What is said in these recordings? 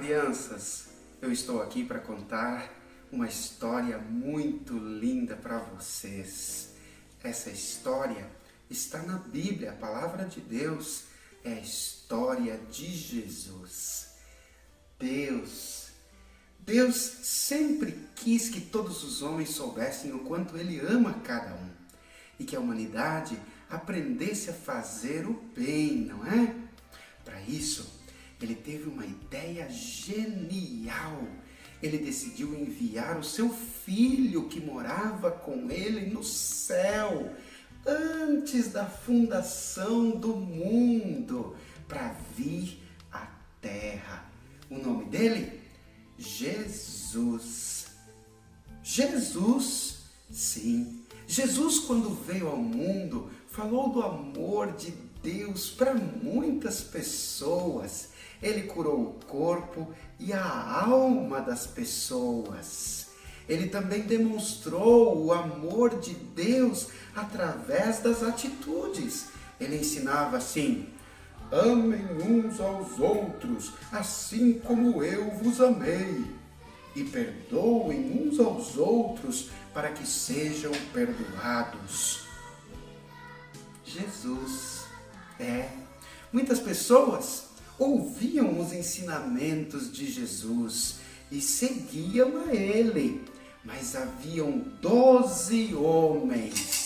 crianças! Eu estou aqui para contar uma história muito linda para vocês. Essa história está na Bíblia, a palavra de Deus é a história de Jesus. Deus sempre quis que todos os homens soubessem o quanto Ele ama cada um e que a humanidade aprendesse a fazer o bem, não é? Para isso, Ele teve uma ideia genial. Ele decidiu enviar o seu filho que morava com ele no céu, antes da fundação do mundo, para vir à terra. O nome dele? Jesus. Jesus, sim. Jesus, quando veio ao mundo, falou do amor de Deus para muitas pessoas. Ele curou o corpo e a alma das pessoas. Ele também demonstrou o amor de Deus através das atitudes. Ele ensinava assim: amem uns aos outros, assim como eu vos amei. E perdoem uns aos outros, para que sejam perdoados. Jesus. Muitas pessoas ouviam os ensinamentos de Jesus e seguiam a ele, mas haviam 12 homens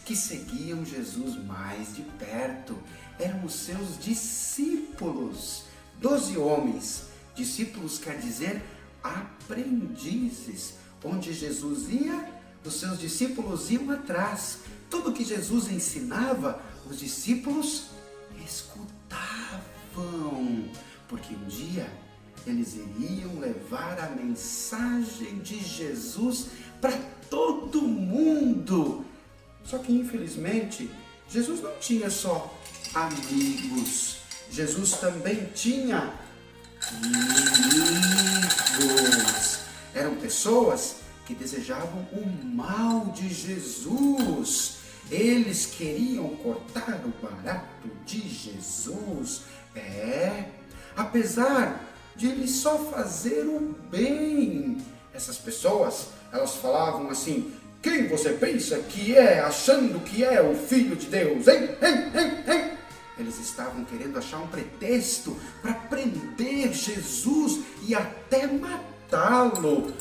que seguiam Jesus mais de perto. Eram os seus discípulos. 12 homens. Discípulos quer dizer aprendizes. Onde Jesus ia, os seus discípulos iam atrás. Tudo que Jesus ensinava, os discípulos escutavam, porque um dia eles iriam levar a mensagem de Jesus para todo mundo. Só que, infelizmente, Jesus não tinha só amigos, Jesus também tinha inimigos. Eram pessoas que desejavam o mal de Jesus. Eles queriam cortar o barato de Jesus. Apesar de ele só fazer o bem. Essas pessoas, elas falavam assim: quem você pensa que é, achando que é o Filho de Deus, hein? Eles estavam querendo achar um pretexto para prender Jesus e até matá-lo.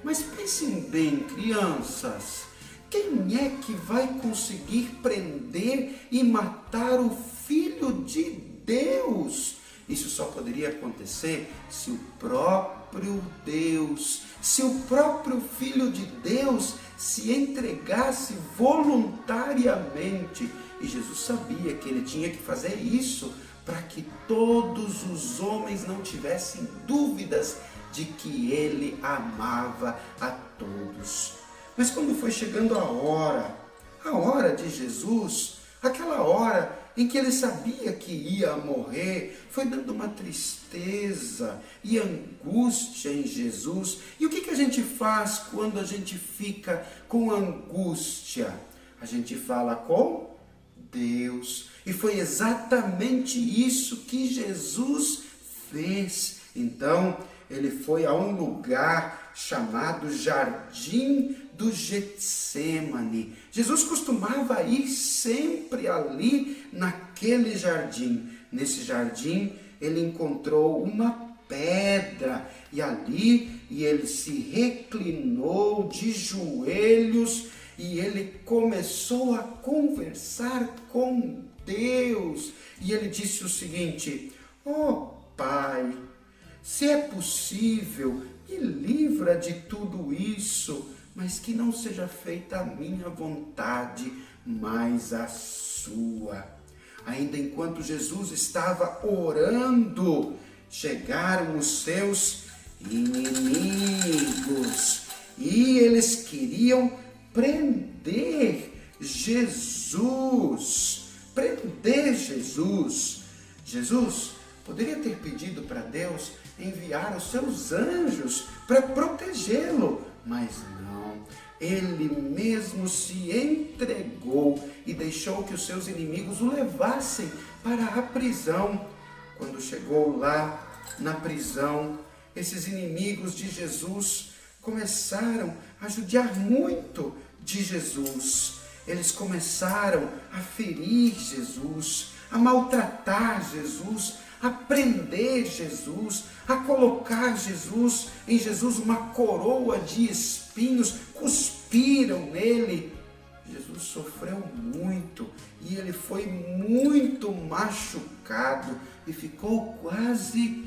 Mas pensem bem, crianças. Quem é que vai conseguir prender e matar o Filho de Deus? Isso só poderia acontecer se o próprio Deus, se o próprio Filho de Deus se entregasse voluntariamente. E Jesus sabia que ele tinha que fazer isso para que todos os homens não tivessem dúvidas de que ele amava a todos. Mas quando foi chegando a hora de Jesus, aquela hora em que ele sabia que ia morrer, foi dando uma tristeza e angústia em Jesus. E o que a gente faz quando a gente fica com angústia? A gente fala com Deus. E foi exatamente isso que Jesus fez. Então, ele foi a um lugar chamado Jardim do Getsêmani. Jesus costumava ir sempre ali naquele jardim. Nesse jardim, ele encontrou uma pedra e ali ele se reclinou de joelhos e ele começou a conversar com Deus. E ele disse o seguinte: ó Pai, se é possível, me livra de tudo isso, mas que não seja feita a minha vontade, mas a sua. Ainda enquanto Jesus estava orando, chegaram os seus inimigos e eles queriam prender Jesus. Jesus poderia ter pedido para Deus enviar os seus anjos para protegê-lo, mas não. Ele mesmo se entregou e deixou que os seus inimigos o levassem para a prisão. Quando chegou lá na prisão, esses inimigos de Jesus começaram a judiar muito de Jesus. Eles começaram a ferir Jesus, a maltratar Jesus, a prender Jesus, a colocar em Jesus uma coroa de espinhos, cuspiram nele. Jesus sofreu muito e ele foi muito machucado e ficou quase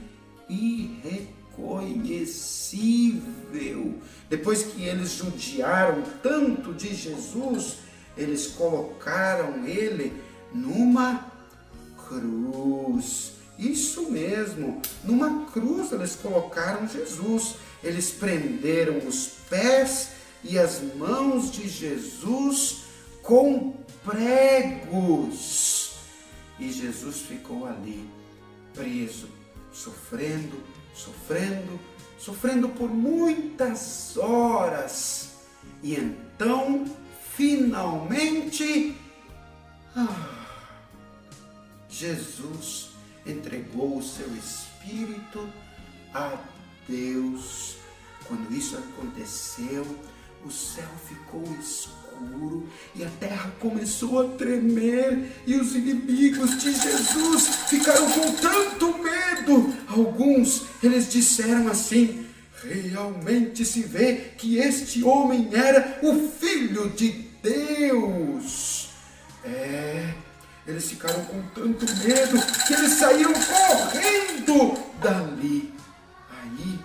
irreconhecível. Depois que eles judiaram tanto de Jesus, eles colocaram ele numa cruz. Isso mesmo, numa cruz eles colocaram Jesus. Eles prenderam os pés e as mãos de Jesus com pregos. E Jesus ficou ali, preso, sofrendo por muitas horas. E então, finalmente, Jesus entregou o seu espírito a Deus. Quando isso aconteceu, o céu ficou escuro e a terra começou a tremer e os inimigos de Jesus ficaram com tanto medo. Alguns, eles disseram assim: realmente se vê que este homem era o Filho de Deus. Eles ficaram com tanto medo que eles saíram correndo dali. Aí,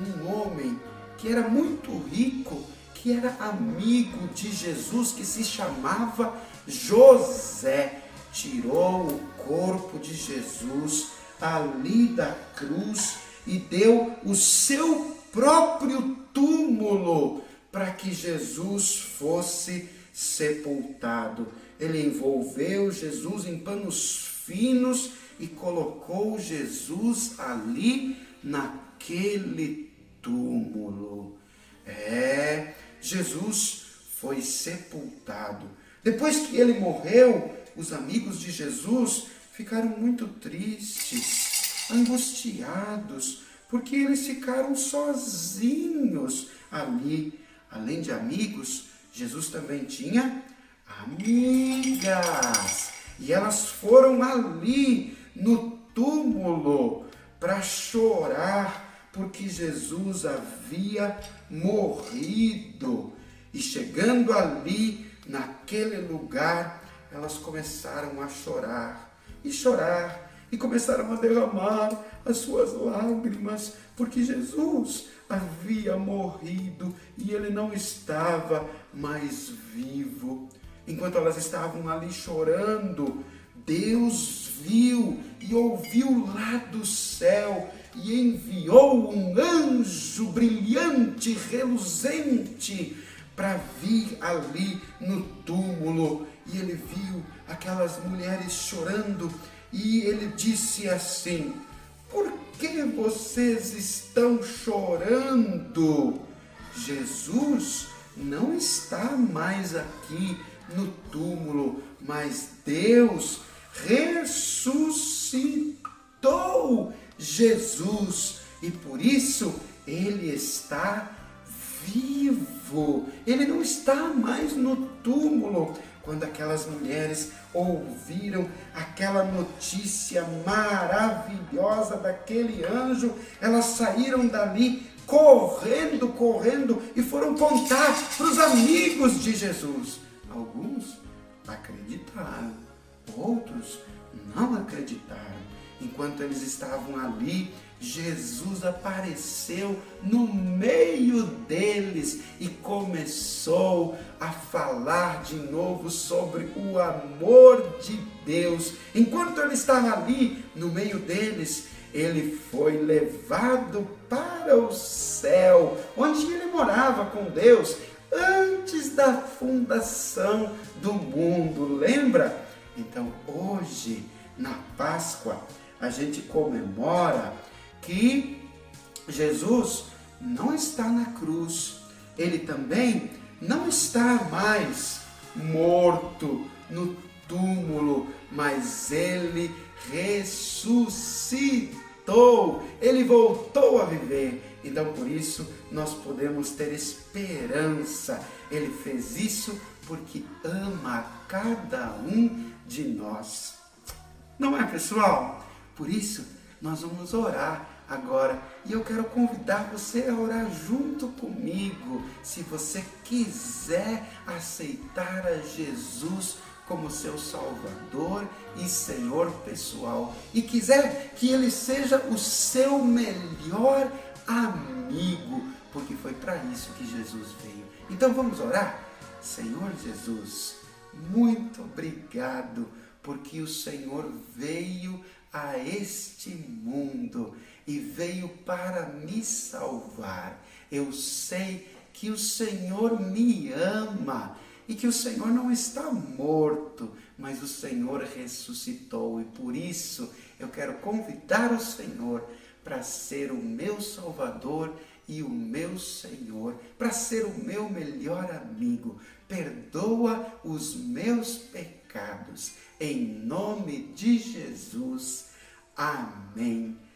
um homem que era muito rico, que era amigo de Jesus, que se chamava José, tirou o corpo de Jesus ali da cruz e deu o seu próprio túmulo para que Jesus fosse sepultado. Ele envolveu Jesus em panos finos e colocou Jesus ali naquele túmulo. Jesus foi sepultado. Depois que ele morreu, os amigos de Jesus ficaram muito tristes, angustiados, porque eles ficaram sozinhos ali. Além de amigos, Jesus também tinha amigas. E elas foram ali no túmulo para chorar, porque Jesus havia morrido. E chegando ali, naquele lugar, elas começaram a chorar, e começaram a derramar as suas lágrimas, porque Jesus havia morrido e ele não estava mais vivo. Enquanto elas estavam ali chorando, Deus viu e ouviu lá do céu e enviou um anjo brilhante, reluzente, para vir ali no túmulo. E ele viu aquelas mulheres chorando e ele disse assim: por que vocês estão chorando? Jesus não está mais aqui no túmulo, mas Deus ressuscitou Jesus e por isso ele está vivo. Ele não está mais no túmulo. Quando aquelas mulheres ouviram aquela notícia maravilhosa daquele anjo, elas saíram dali correndo e foram contar para os amigos de Jesus. Alguns acreditaram, outros não acreditaram. Enquanto eles estavam ali, Jesus apareceu no meio deles e começou a falar de novo sobre o amor de Deus. Enquanto ele estava ali no meio deles, ele foi levado para o céu, onde ele morava com Deus antes da fundação do mundo. Lembra? Então hoje, na Páscoa, a gente comemora que Jesus não está na cruz. Ele também não está mais morto no túmulo, mas ele ressuscitou, ele voltou a viver. Então por isso nós podemos ter esperança. Ele fez isso porque ama cada um de nós. Não é, pessoal? Por isso nós vamos orar agora. E eu quero convidar você a orar junto comigo. Se você quiser aceitar a Jesus como seu Salvador e Senhor pessoal, e quiser que Ele seja o seu melhor amigo, porque foi para isso que Jesus veio. Então vamos orar? Senhor Jesus, muito obrigado, porque o Senhor veio a este mundo e veio para me salvar. Eu sei que o Senhor me ama e que o Senhor não está morto, mas o Senhor ressuscitou. E por isso eu quero convidar o Senhor para ser o meu Salvador e o meu Senhor, para ser o meu melhor amigo. Perdoa os meus pecados. Em nome de Jesus. Amém.